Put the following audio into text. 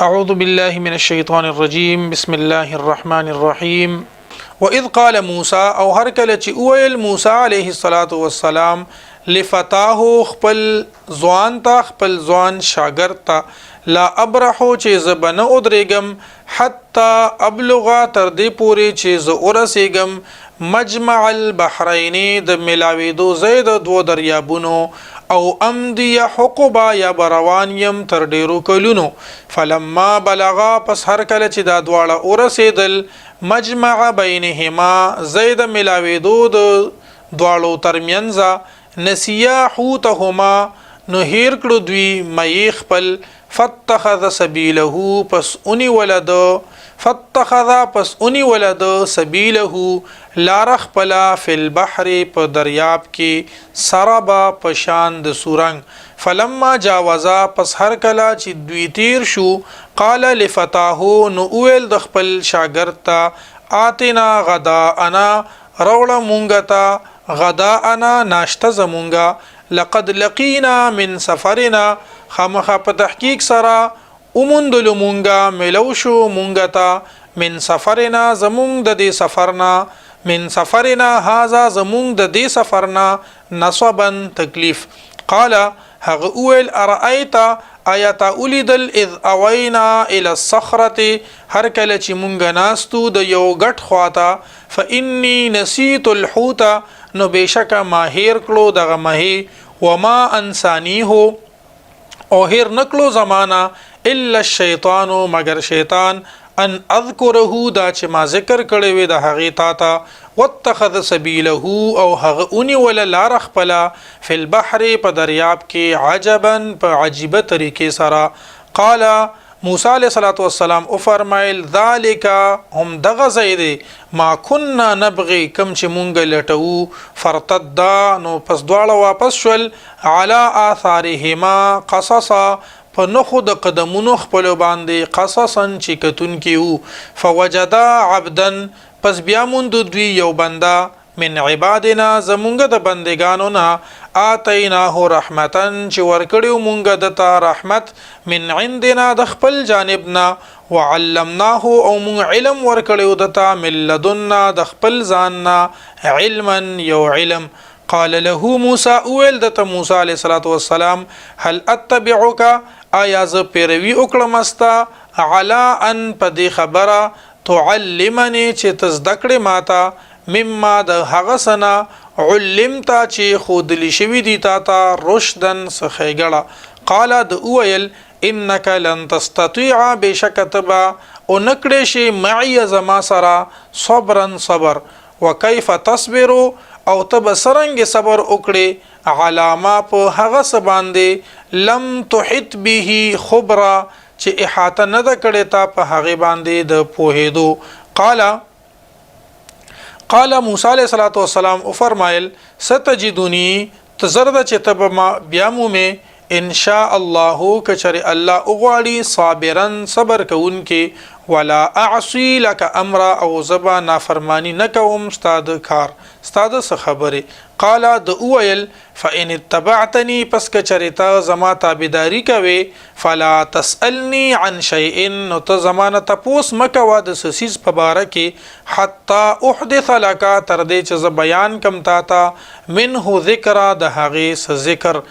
أعوذ بالله من الشيطان الرجيم بسم الله الرحمن الرحيم وإذ قال موسى او هر کله چې اویل موسی عليه الصلاة والسلام لفتاه خپل ځوان ته خپل ځوان شاګرد ته لا ابرحو چې زبنه ادرېګم حتی ابلغا تر دې پورې چې ز ورسېګم مجمع البحرین د ملاویدو زید دو دریابونو او امدی حقبا یا بروان یم تر ډیرو کلونو فلما بلغا پس هر کله چې دا دواړه ورسېدل مجمع بینهما زید ملاویدو د دواړو ترمنځ نسیا حوتهما نو هیر کړو دوی مې خپل فاتخذ سبيله پس اونی ولد سبيله لارخ پلا فی البحر په دریاب کې سربا پشان د سورنګ فلما جاوزا پس هر کلا چې دوی تیر شو قال لفتاه نو اویل د خپل شاګرد ته آتنا غدا انا روړه مونږ ته غدا انا ناشته زمونږه لقد لقینا من سفرنا خامخا په تحقیق سره اومندل مونږه ملو شو مونږه ته من سفرنا زمونږ د دې سفرنا من سفرنا هذا زمونږ د دې سفرنا نصبا تکلیف قال هغه اول ارایت آیات اولیدل اذ اوینا الى الصخره هر کله چې مونږ ناستو د یو غټ خواته فانی نسیت الحوت نو بشک ما هیر کړو دغه مه وما انسانیه او هیر نکلو زمانہ الا الشیطان مگر شیطان ان اذکره دا چې ما ذکر کړی وي د هغه تا واتخذ سبيله او هغه اونی ولا لار خپلا فی البحر په دریاب کې عجبا په عجيبه طریقې سره قال موسی علیہ الصلوۃ والسلام او فرمایل ذالک هم دغه زید ما كنا نبغي کم چې مونږ لټو فرتدا نو پس دواړه واپس شول علی آثارهما قصصا په نخو د قدمونو خپل باندې قصصا چې کتون کیو فوجدا عبدا پس بیا مونږ دوی یو بندا من عبادنا زمونږ د بندگانو نه آتیناه رحمتن چې ورکړیو مونږ دته رحمت من عندنا د خپل جانبنا وعلمناه او مونږ علم ورکړیو دته من لدنا د خپل ځاننا علما یو علم قال له موسی اول دته موسی علیہ الصلوۃ والسلام هل اتبعك آیا ز پیروي وکړم استا علا ان پدې خبره تعلمني چې تزدکړې ماته مما د هغه سنا علمتا چې خودلی شوی دی تا رشدن سخېګړه قال د اویل انك لن تستطيع بشکتبا او نکړې شي معي زما سرا صبرا صبر وكيف تصبر او تب سرنګ صبر وکړي علامه په هغه سباندې لم تحط به خبره چې احاطه نه د کړي تا په هغه باندې د پوهېدو قال موسی علیہ الصلوۃ والسلام او فرمایل ستجدونی تزرد چې تب ما بیامومه ان شاء الله کچری الله اوغواړي صابرن صبر کوونکې ولا اعصي لك امر او زبا نافرمانی نکوم استاد کار استاد څه خبره قال د اویل فان اتبعتني پس کچریتا زما تابعداري کوي فلا تسالني عن شيء نو ته زمانه تپوس مکوا د سسیز په باره کې حتا احدث لك تر دې چې ز بیان کم تا منه ذکر د هغه ذکر